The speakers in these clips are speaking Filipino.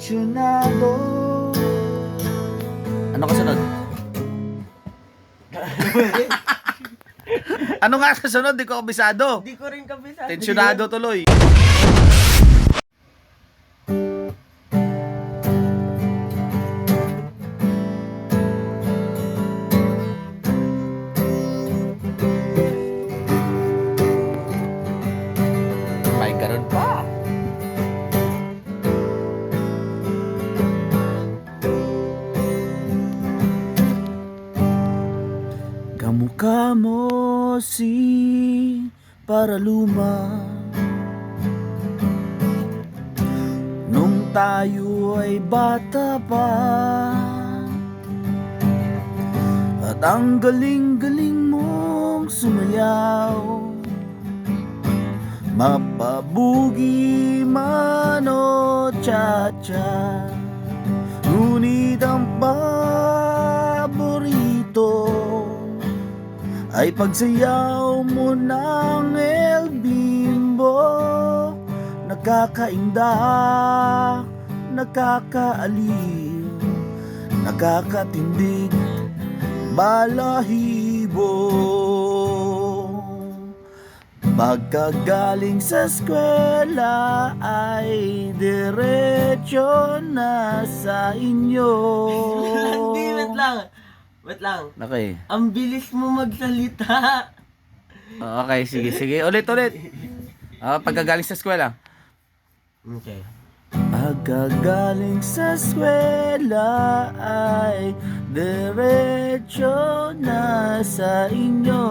tensyonado. Ano kasunod? Ano nga kasunod? Di ko kabisado. Hindi ko rin kabisado. Tensyonado tuloy. May ganun pa. Kamukha mo si Paraluma nung tayo ay bata pa, at ang galing-galing mong sumayaw, mapabugi man o cha-cha. Ngunit ang paborito ay pagsayaw mo ng El Bimbo. Nakakaindak, nakakaaliw, nakakatindig, balahibo. Pagkagaling sa eskwela ay diretso na sa inyo. Hindi, wait lang. Wait lang. Okay. Ang bilis mo magsalita. Okay, sige. Ulit. Pagkagaling sa eskwela. Okay. Pagkagaling sa eskwela ay diretso na sa inyo,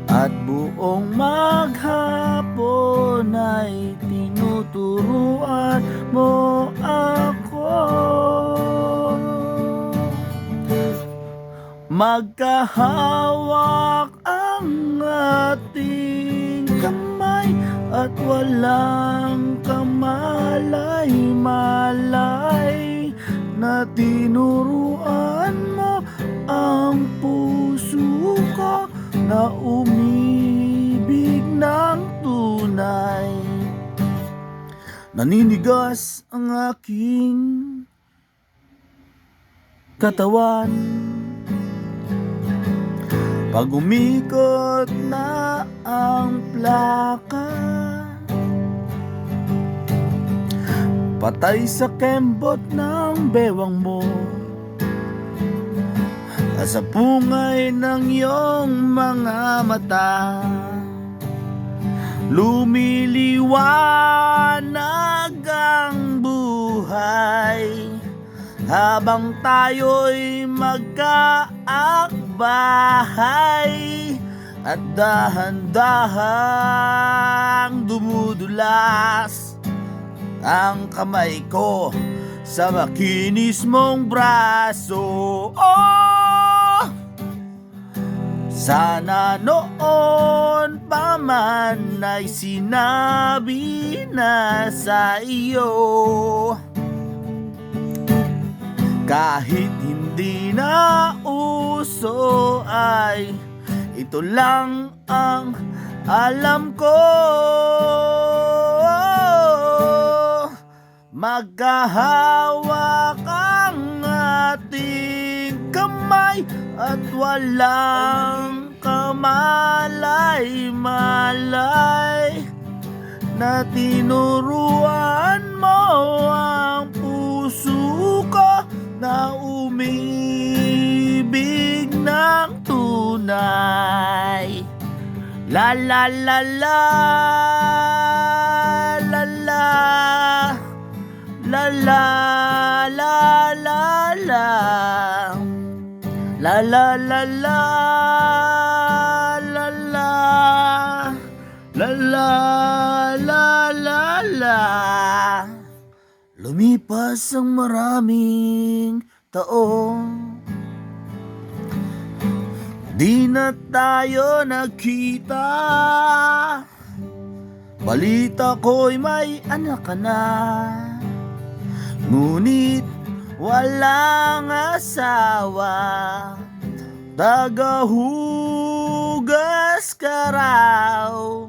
at buong maghapon ay tinuturuan mo ako. Magkahawak ang ating kamay at walang kamalay-malay, na tinuruan mo ang puso ko na umibig ng tunay. Naninigas ang aking katawan pag umikot na ang plaka, patay sa kembot ng bewang mo, at sa pungay ng iyong mga mata, lumiliwanag ang buhay habang tayo'y magkaakbahay, at dahan-dahang dumudulas ang kamay ko sa makinis mong braso. Oh! Sana noon pa man ay sinabi na sa iyo, kahit hindi na uso ay ito lang ang alam ko. Magkahawak ang ating kamay at walang kamalay-malay, na tinuruan mo ang puso ko na umibig ng tunay. La la la la la la la la la la la la la la la la la la la. Lumipas ang maraming taon, di na tayo nagkita. Balita ko'y may anak ka na, ngunit walang asawa. Tagahugas ka raw